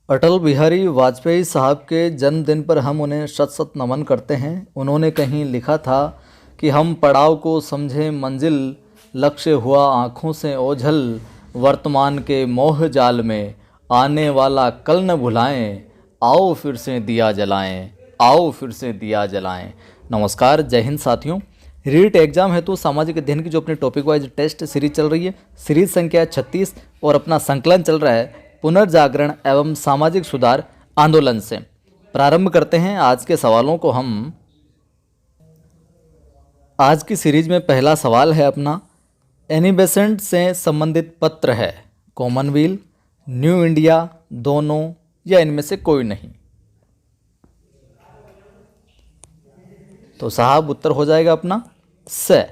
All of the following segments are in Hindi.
अटल बिहारी वाजपेयी साहब के जन्मदिन पर हम उन्हें शत शत नमन करते हैं। उन्होंने कहीं लिखा था कि हम पड़ाव को समझे मंजिल, लक्ष्य हुआ आँखों से ओझल, वर्तमान के मोह जाल में आने वाला कल न भुलाएं, आओ फिर से दिया जलाएं, आओ फिर से दिया जलाएं। नमस्कार, जय हिंद साथियों। रीट एग्जाम हेतु सामाजिक अध्ययन की जो अपनी टॉपिक वाइज टेस्ट सीरीज चल रही है, सीरीज संख्या 36 और अपना संकलन चल रहा है पुनर्जागरण एवं सामाजिक सुधार आंदोलन से। प्रारंभ करते हैं आज के सवालों को। हम आज की सीरीज में पहला सवाल है अपना, एनी बेसेंट से संबंधित पत्र है कॉमनवेल्थ, न्यू इंडिया, दोनों या इनमें से कोई नहीं। तो साहब उत्तर हो जाएगा अपना स।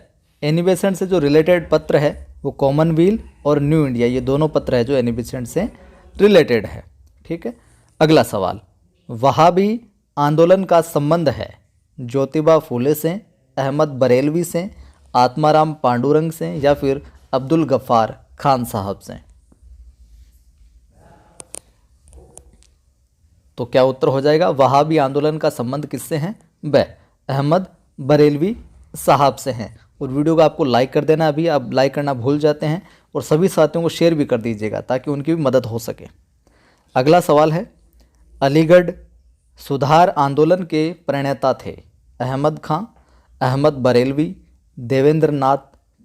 एनी बेसेंट से जो रिलेटेड पत्र है वो कॉमनवेल्थ और न्यू इंडिया, ये दोनों पत्र है जो एनी बेसेंट से रिलेटेड है। ठीक है। अगला सवाल, वहाबी आंदोलन का संबंध है ज्योतिबा फूले से, अहमद बरेलवी से, आत्माराम पांडुरंग से या फिर अब्दुल गफ्फार खान साहब से। तो क्या उत्तर हो जाएगा? वहाबी आंदोलन का संबंध किससे है? ब अहमद बरेलवी साहब से हैं। और वीडियो को आपको लाइक कर देना, अभी आप लाइक करना भूल जाते हैं, और सभी साथियों को शेयर भी कर दीजिएगा ताकि उनकी भी मदद हो सके। अगला सवाल है, अलीगढ़ सुधार आंदोलन के प्रणेता थे अहमद खां, अहमद बरेलवी, देवेंद्र नाथ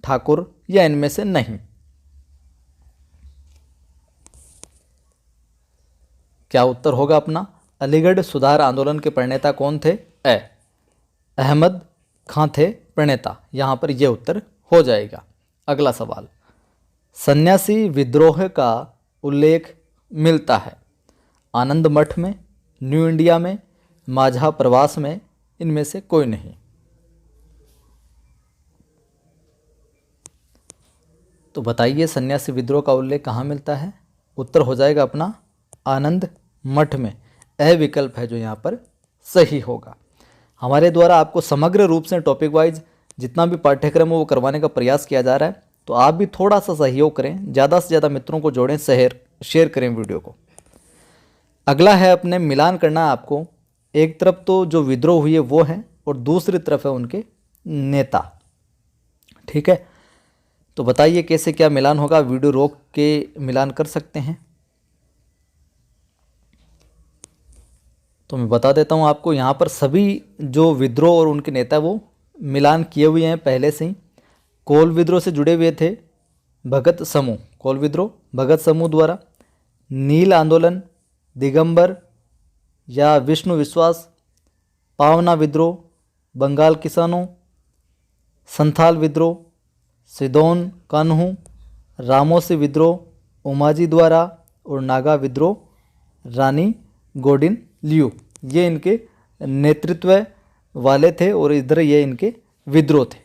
ठाकुर या इनमें से नहीं। क्या उत्तर होगा अपना? अलीगढ़ सुधार आंदोलन के प्रणेता कौन थे? अहमद खां थे प्रणेता। यहाँ पर यह उत्तर हो जाएगा। अगला सवाल, सन्यासी विद्रोह का उल्लेख मिलता है आनंद मठ में, न्यू इंडिया में, माझा प्रवास में, इनमें से कोई नहीं। तो बताइए सन्यासी विद्रोह का उल्लेख कहाँ मिलता है? उत्तर हो जाएगा अपना आनंद मठ में। विकल्प है जो यहाँ पर सही होगा। हमारे द्वारा आपको समग्र रूप से टॉपिक वाइज जितना भी पाठ्यक्रम है वो करवाने का प्रयास किया जा रहा है, तो आप भी थोड़ा सा सहयोग करें, ज़्यादा से ज़्यादा मित्रों को जोड़ें, शेयर करें वीडियो को। अगला है अपने मिलान करना आपको। एक तरफ तो जो विद्रोह हुई है वो है और दूसरी तरफ है उनके नेता। ठीक है। तो बताइए कैसे क्या मिलान होगा? वीडियो रोक के मिलान कर सकते हैं। तो मैं बता देता हूँ आपको, यहाँ पर सभी जो विद्रोह और उनके नेता वो मिलान किए हुए हैं पहले से ही। कोल विद्रोह से जुड़े हुए थे भगत समूह, कोल विद्रोह भगत समूह द्वारा, नील आंदोलन, दिगंबर या विष्णु विश्वास, पावना विद्रोह, बंगाल किसानों, संथाल विद्रोह, सिदोन कान्हू, रामोसी विद्रोह उमाजी द्वारा और नागा विद्रोह रानी गोडिन लियू, ये इनके नेतृत्व वाले थे और इधर ये इनके विद्रोह थे।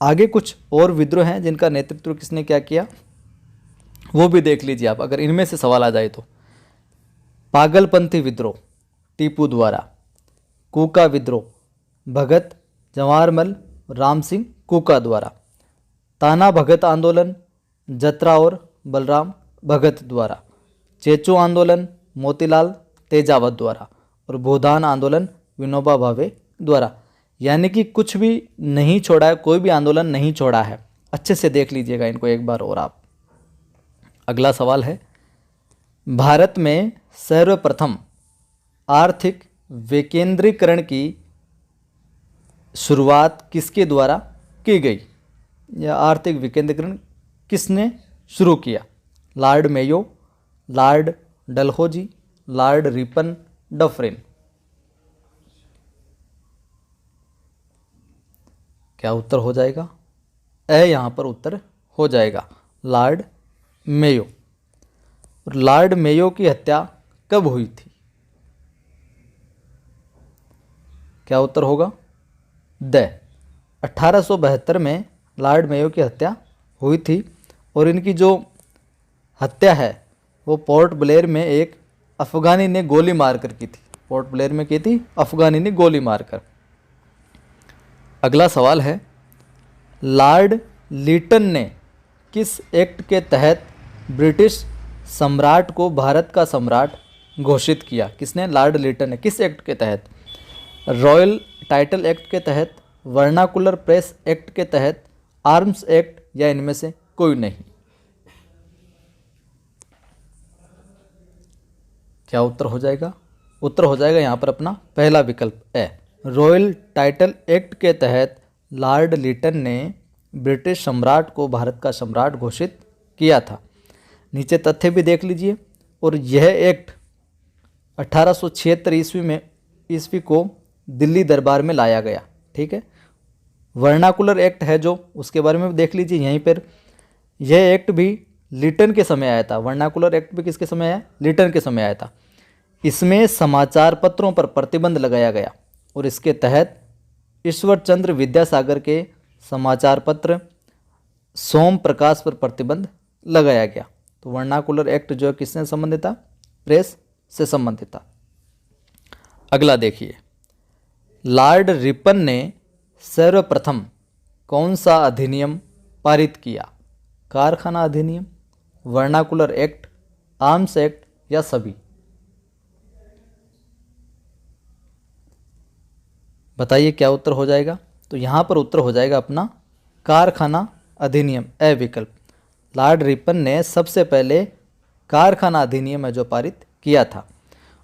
आगे कुछ और विद्रोह हैं जिनका नेतृत्व किसने क्या किया वो भी देख लीजिए आप, अगर इनमें से सवाल आ जाए तो। पागलपंथी विद्रोह टीपू द्वारा, कूका विद्रोह भगत जवाहरमल राम सिंह कूका द्वारा, ताना भगत आंदोलन जतरा और बलराम भगत द्वारा, चेचो आंदोलन मोतीलाल तेजावत द्वारा और भूदान आंदोलन विनोबा भावे द्वारा। यानी कि कुछ भी नहीं छोड़ा है, कोई भी आंदोलन नहीं छोड़ा है। अच्छे से देख लीजिएगा इनको एक बार और आप। अगला सवाल है, भारत में सर्वप्रथम आर्थिक विकेंद्रीकरण की शुरुआत किसके द्वारा की गई, या आर्थिक विकेंद्रीकरण किसने शुरू किया? Lord Mayo, Lord Dalhousie, Lord Ripon Dufferin. क्या उत्तर हो जाएगा? यहाँ पर उत्तर हो जाएगा लॉर्ड मेयो। लॉर्ड मेयो की हत्या कब हुई थी? क्या उत्तर होगा? 1872 में लॉर्ड मेयो की हत्या हुई थी और इनकी जो हत्या है वो पोर्ट ब्लेयर में एक अफगानी ने गोली मारकर की थी। पोर्ट ब्लेयर में की थी अफगानी ने गोली मारकर। अगला सवाल है, लॉर्ड लीटन ने किस एक्ट के तहत ब्रिटिश सम्राट को भारत का सम्राट घोषित किया? किसने? लॉर्ड लिटन ने। किस एक्ट के तहत? रॉयल टाइटल एक्ट के तहत, वर्नाकुलर प्रेस एक्ट के तहत, आर्म्स एक्ट, या इनमें से कोई नहीं? क्या उत्तर हो जाएगा? उत्तर हो जाएगा यहाँ पर अपना पहला विकल्प ए। रॉयल टाइटल एक्ट के तहत लॉर्ड लिटन ने ब्रिटिश सम्राट को भारत का सम्राट घोषित किया था। नीचे तथ्य भी देख लीजिए। और यह एक्ट 1876 ईस्वी को दिल्ली दरबार में लाया गया। ठीक है। वर्नाकुलर एक्ट है जो, उसके बारे में भी देख लीजिए यहीं पर। यह एक्ट भी लिटन के समय आया था। वर्नाकुलर एक्ट भी किसके समय आया? लिटन के समय आया था। इसमें समाचार पत्रों पर प्रतिबंध लगाया गया और इसके तहत ईश्वर चंद्र विद्यासागर के समाचार पत्र सोम प्रकाश पर प्रतिबंध लगाया गया। तो वर्नाकुलर एक्ट जो है किससे संबंधित था? प्रेस से संबंधित था। अगला देखिए, लॉर्ड रिपन ने सर्वप्रथम कौन सा अधिनियम पारित किया? कारखाना अधिनियम, वर्नाकुलर एक्ट, आर्म्स एक्ट, या सभी? बताइए क्या उत्तर हो जाएगा? तो यहाँ पर उत्तर हो जाएगा अपना कारखाना अधिनियम, ए विकल्प। लॉर्ड रिपन ने सबसे पहले कारखाना अधिनियम है जो पारित किया था।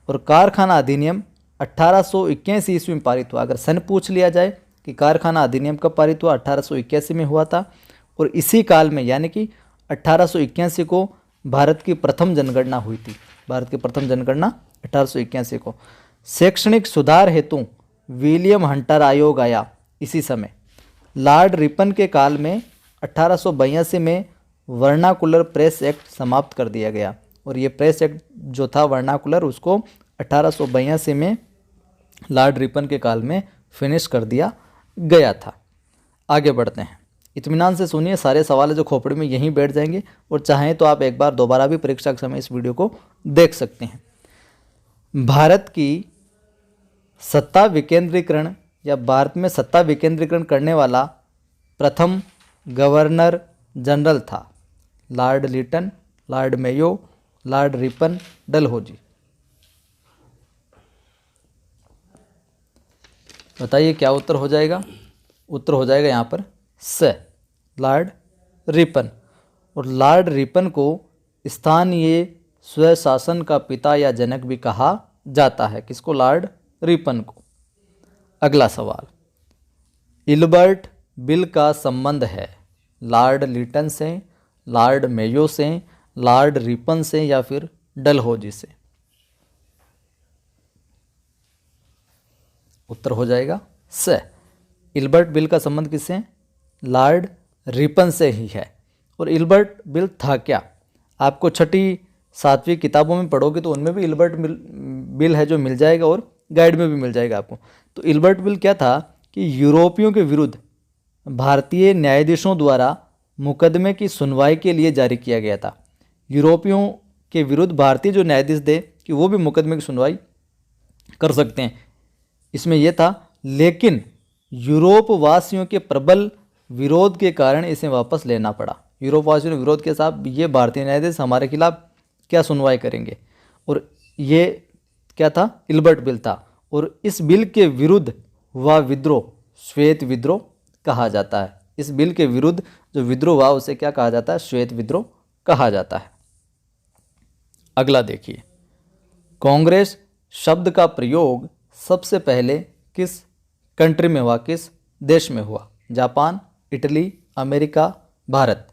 और कारखाना अधिनियम 1881 ईस्वी में पारित हुआ। अगर सन पूछ लिया जाए कि कारखाना अधिनियम कब पारित हुआ, 1881 में हुआ था। और इसी काल में यानी कि 1881 को भारत की प्रथम जनगणना हुई थी। भारत की प्रथम जनगणना 1881 को। शैक्षणिक सुधार हेतु विलियम हंटर आयोग आया इसी समय। लॉर्ड रिपन के काल में 1882 में वर्नाकुलर प्रेस एक्ट समाप्त कर दिया गया। और ये प्रेस एक्ट जो था वर्नाकुलर, उसको 1882 में लॉर्ड रिपन के काल में फिनिश कर दिया गया था। आगे बढ़ते हैं। इत्मीनान से सुनिए, सारे सवाल जो खोपड़ी में यहीं बैठ जाएंगे। और चाहें तो आप एक बार दोबारा भी परीक्षा के समय इस वीडियो को देख सकते हैं। भारत की सत्ता विकेंद्रीकरण या भारत में सत्ता विकेंद्रीकरण करने वाला प्रथम गवर्नर जनरल था Lord Lytton, Lord Mayo, Lord Ripon, Dalhousie? बताइए क्या उत्तर हो जाएगा? उत्तर हो जाएगा यहाँ पर स, लॉर्ड रिपन। और लॉर्ड रिपन को स्थानीय स्वशासन का पिता या जनक भी कहा जाता है। किसको? लॉर्ड रिपन को। अगला सवाल, इल्बर्ट बिल का संबंध है लॉर्ड लिटन से, लॉर्ड मेयो से, लॉर्ड रिपन से, या फिर डलहौजी से? उत्तर हो जाएगा स, इल्बर्ट बिल का संबंध किससे? लॉर्ड रिपन से ही है। और इल्बर्ट बिल था क्या? आपको छठी सातवीं किताबों में पढ़ोगे तो उनमें भी इल्बर्ट बिल है जो मिल जाएगा, और गाइड में भी मिल जाएगा आपको। तो इल्बर्ट बिल क्या था कि यूरोपियों के विरुद्ध भारतीय न्यायाधीशों द्वारा मुकदमे की सुनवाई के लिए जारी किया गया था। यूरोपियों के विरुद्ध भारतीय जो न्यायाधीश थे कि वो भी मुकदमे की सुनवाई कर सकते हैं, इसमें यह था। लेकिन यूरोप वासियों के प्रबल विरोध के कारण इसे वापस लेना पड़ा। यूरोप वासियों ने विरोध के साथ ये भारतीय न्यायाधीश हमारे खिलाफ क्या सुनवाई करेंगे। और ये क्या था? इल्बर्ट बिल था। और इस बिल के विरुद्ध हुआ विद्रोह श्वेत विद्रोह कहा जाता है। इस बिल के विरुद्ध जो विद्रोह हुआ उसे क्या कहा जाता है? श्वेत विद्रोह कहा जाता है। अगला देखिए, कांग्रेस शब्द का प्रयोग सबसे पहले किस कंट्री में हुआ? किस देश में हुआ? Japan, Italy, America, Bharat?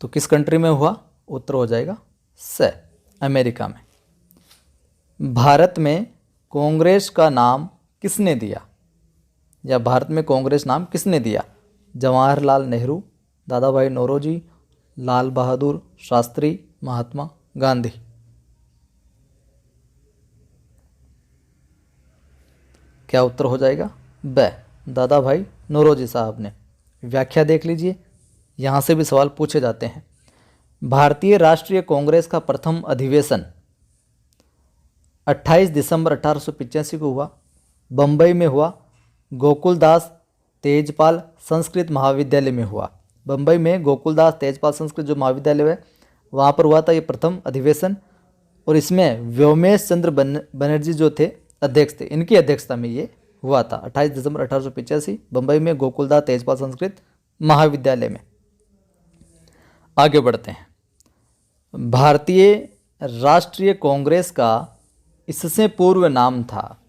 तो किस कंट्री में हुआ? उत्तर हो जाएगा स, अमेरिका में। भारत में कांग्रेस का नाम किसने दिया? या भारत में कांग्रेस नाम किसने दिया? जवाहरलाल नेहरू, दादा भाई नौरोजी, लाल बहादुर शास्त्री, महात्मा गांधी? क्या उत्तर हो जाएगा? ब, दादा भाई नौरोजी साहब ने। व्याख्या देख लीजिए, यहाँ से भी सवाल पूछे जाते हैं। भारतीय राष्ट्रीय कांग्रेस का प्रथम अधिवेशन 28 दिसंबर 1885 को हुआ। बम्बई में हुआ। गोकुलदास तेजपाल संस्कृत महाविद्यालय में हुआ। बम्बई में गोकुलदास तेजपाल संस्कृत जो महाविद्यालय है वहाँ पर हुआ था ये प्रथम अधिवेशन, और इसमें व्योमेश चंद्र बनर्जी जो थे अध्यक्ष थे, इनकी अध्यक्षता में ये हुआ था 28 दिसंबर 1885 बम्बई में गोकुलदास तेजपाल संस्कृत महाविद्यालय में। आगे बढ़ते हैं। भारतीय राष्ट्रीय कांग्रेस का इससे पूर्व नाम था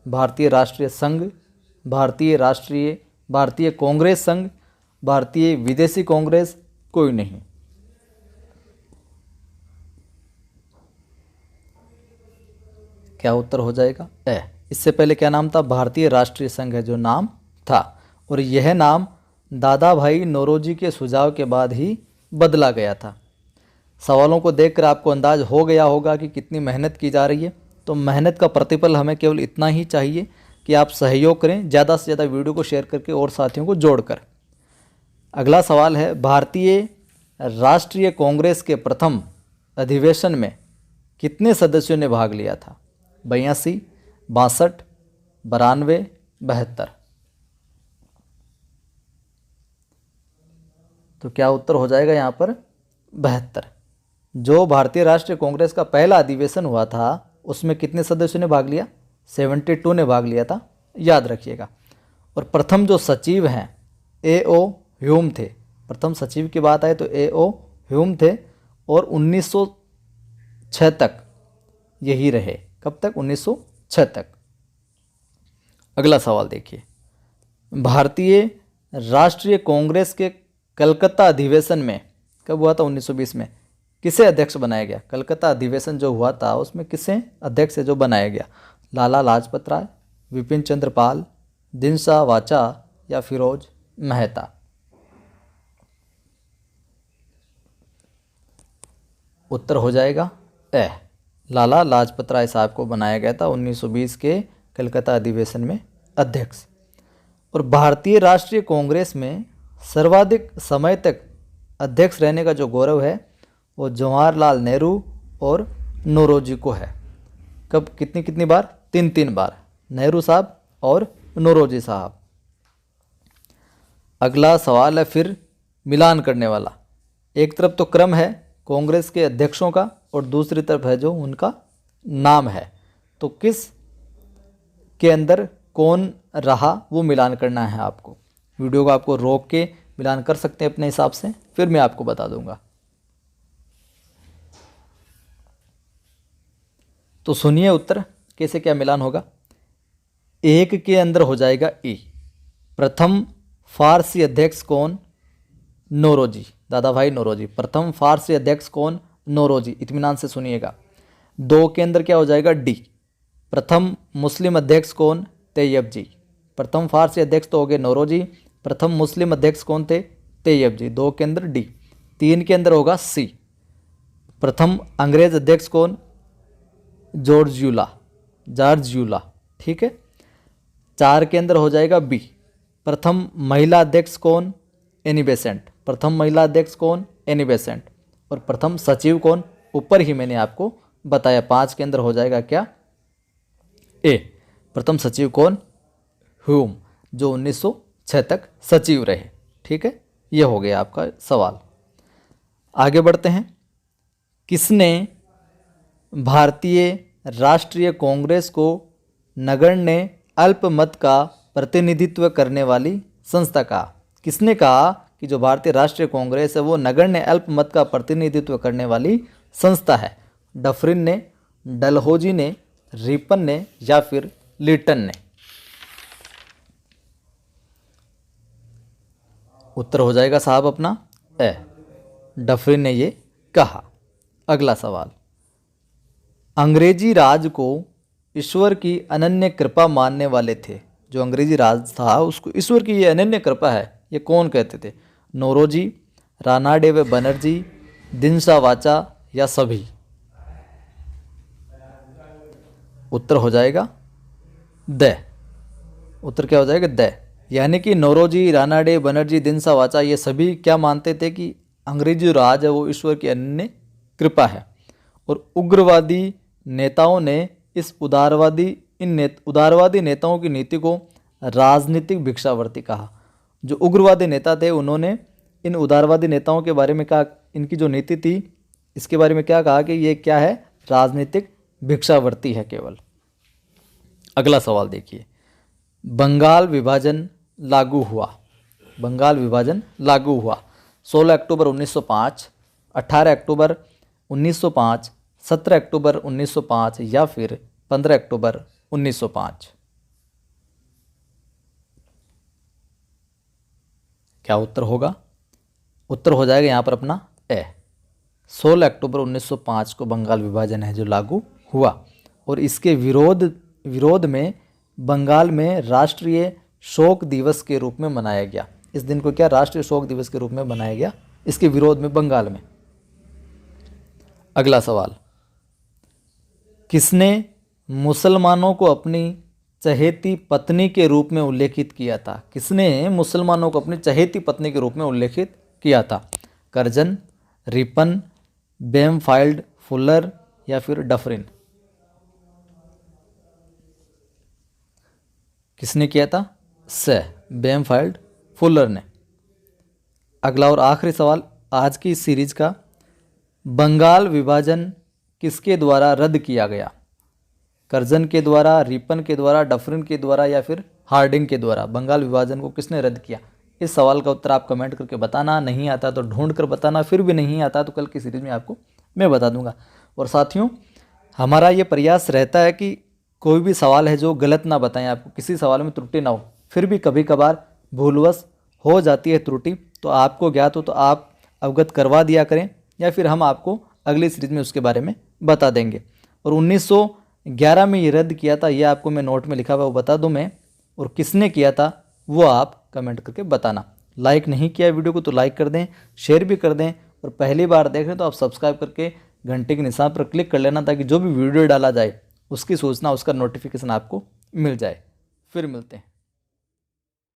भारतीय राष्ट्रीय संघ, भारतीय कांग्रेस संघ, भारतीय विदेशी कांग्रेस, कोई नहीं। क्या उत्तर हो जाएगा? ए। इससे पहले क्या नाम था? भारतीय राष्ट्रीय संघ है जो नाम था, और यह नाम दादा भाई नौरोजी के सुझाव के बाद ही बदला गया था। सवालों को देखकर आपको अंदाज हो गया होगा कि कितनी मेहनत की जा रही है। तो मेहनत का प्रतिफल हमें केवल इतना ही चाहिए कि आप सहयोग करें, ज़्यादा से ज़्यादा वीडियो को शेयर करके और साथियों को जोड़कर। अगला सवाल है, भारतीय राष्ट्रीय कांग्रेस के प्रथम अधिवेशन में कितने सदस्यों ने भाग लिया था? 82, 62, 92, 72। तो क्या उत्तर हो जाएगा यहाँ पर? 72। जो भारतीय राष्ट्रीय कांग्रेस का पहला अधिवेशन हुआ था उसमें कितने सदस्यों ने भाग लिया? 72 ने भाग लिया था, याद रखिएगा। और प्रथम जो सचिव हैं A.O. ह्यूम थे। प्रथम सचिव की बात आए तो A.O. ह्यूम थे, और 1906 तक यही रहे। कब तक? 1906 तक। अगला सवाल देखिए, भारतीय राष्ट्रीय कांग्रेस के कलकत्ता अधिवेशन में कब हुआ था? 1920 में। किसे अध्यक्ष बनाया गया? कलकत्ता अधिवेशन जो हुआ था उसमें किसे अध्यक्ष है जो बनाया गया? लाला लाजपत राय, विपिन चंद्र पाल, दिनसा वाचा या फिरोज मेहता? उत्तर हो जाएगा ए। लाला लाजपत राय साहब को बनाया गया था 1920 के कलकत्ता अधिवेशन में अध्यक्ष। और भारतीय राष्ट्रीय कांग्रेस में सर्वाधिक समय तक अध्यक्ष रहने का जो गौरव है वो जवाहरलाल नेहरू और नौरोजी को है। कब? कितनी बार? 3 बार, नेहरू साहब और नौरोजी साहब। अगला सवाल है फिर मिलान करने वाला। एक तरफ तो क्रम है कांग्रेस के अध्यक्षों का और दूसरी तरफ है जो उनका नाम है, तो किस के अंदर कौन रहा वो मिलान करना है आपको। वीडियो को आपको रोक के मिलान कर सकते हैं अपने हिसाब से, फिर मैं आपको बता दूंगा। तो सुनिए उत्तर कैसे क्या मिलान होगा। एक के अंदर हो जाएगा ए। प्रथम फारसी अध्यक्ष कौन? नौरोजी, दादा भाई नौरोजी। प्रथम फारसी अध्यक्ष कौन? नौरोजी। इत्मीनान से सुनिएगा। 2 के अंदर क्या हो जाएगा? डी। प्रथम मुस्लिम अध्यक्ष कौन? तैयब जी। प्रथम फारसी अध्यक्ष तो हो गए नौरोजी, प्रथम मुस्लिम अध्यक्ष कौन थे? तैयब जी। 2 के अंदर डी। 3 के अंदर होगा सी। प्रथम अंग्रेज अध्यक्ष कौन? जॉर्ज यूला। ठीक है। 4 के अंदर हो जाएगा बी। प्रथम महिला अध्यक्ष कौन? Annie Besant. प्रथम महिला अध्यक्ष कौन? Annie Besant. और प्रथम सचिव कौन? ऊपर ही मैंने आपको बताया। 5 के अंदर हो जाएगा क्या? ए। प्रथम सचिव कौन? ह्यूम, जो 1906 तक सचिव रहे। ठीक है, ये हो गया आपका सवाल। आगे बढ़ते हैं। किसने भारतीय राष्ट्रीय कांग्रेस को नगण्य अल्पमत का प्रतिनिधित्व करने वाली संस्था कहा? किसने कहा कि जो भारतीय राष्ट्रीय कांग्रेस है वो नगण्य अल्पमत का प्रतिनिधित्व करने वाली संस्था है? डफरिन ने, डलहौजी ने, रिपन ने या फिर लीटन ने? उत्तर हो जाएगा साहब अपना ए। डफरिन ने ये कहा। अगला सवाल। अंग्रेजी राज को ईश्वर की अनन्य कृपा मानने वाले थे। जो अंग्रेजी राज था उसको ईश्वर की ये अनन्य कृपा है, ये कौन कहते थे? नौरोजी, रानाडे व बनर्जी, दिनसा वाचा या सभी? उत्तर हो जाएगा द। उत्तर क्या हो जाएगा? द। यानी कि नौरोजी, रानाडे, बनर्जी, दिनसा वाचा ये सभी क्या मानते थे कि अंग्रेजी राज है वो ईश्वर की अनन्य कृपा है। और उग्रवादी नेताओं ने इस उदारवादी नेताओं की नीति को राजनीतिक भिक्षावृत्ति कहा। जो उग्रवादी नेता थे उन्होंने इन उदारवादी नेताओं के बारे में क्या, इनकी जो नीति थी इसके बारे में क्या कहा कि ये क्या है, राजनीतिक भिक्षावृत्ति है केवल। अगला सवाल देखिए, बंगाल विभाजन लागू हुआ। बंगाल विभाजन लागू हुआ 16 अक्टूबर 1905, 18 अक्टूबर 1905, 17 अक्टूबर 1905 या फिर 15 अक्टूबर 1905। क्या उत्तर होगा? उत्तर हो जाएगा यहाँ पर अपना ए, 16 अक्टूबर 1905 को बंगाल विभाजन है जो लागू हुआ और इसके विरोध में बंगाल में राष्ट्रीय शोक दिवस के रूप में मनाया गया। इस दिन को क्या राष्ट्रीय शोक दिवस के रूप में मनाया गया, इसके विरोध में बंगाल में। अगला सवाल, किसने मुसलमानों को अपनी चहेती पत्नी के रूप में उल्लेखित किया था? किसने मुसलमानों को अपनी चहेती पत्नी के रूप में उल्लेखित किया था? कर्जन, रिपन, बेमफाइल्ड, फुलर या फिर डफरिन? किसने किया था? स, बेमफाइल्ड, फुलर ने। अगला और आखिरी सवाल आज की इस सीरीज का, बंगाल विभाजन किसके द्वारा रद्द किया गया? कर्जन के द्वारा, रिपन के द्वारा, डफरिन के द्वारा या फिर हार्डिंग के द्वारा? बंगाल विभाजन को किसने रद्द किया? इस सवाल का उत्तर आप कमेंट करके बताना, नहीं आता तो ढूंढ कर बताना, फिर भी नहीं आता तो कल की सीरीज में आपको मैं बता दूंगा। और साथियों, हमारा ये प्रयास रहता है कि कोई भी सवाल है जो गलत ना बताएं, आपको किसी सवाल में त्रुटि ना हो। फिर भी कभी कभार भूलवश हो जाती है त्रुटि, तो आपको ज्ञात हो तो आप अवगत करवा दिया करें या फिर हम आपको अगली सीरीज में उसके बारे में बता देंगे। और 1911 में ये रद्द किया था, ये आपको मैं नोट में लिखा हुआ वो बता दूं मैं, और किसने किया था वो आप कमेंट करके बताना। लाइक नहीं किया वीडियो को तो लाइक कर दें, शेयर भी कर दें, और पहली बार देख रहे हैं तो आप सब्सक्राइब करके घंटे के निशान पर क्लिक कर लेना ताकि जो भी वीडियो डाला जाए उसकी सूचना, उसका नोटिफिकेशन आपको मिल जाए। फिर मिलते हैं।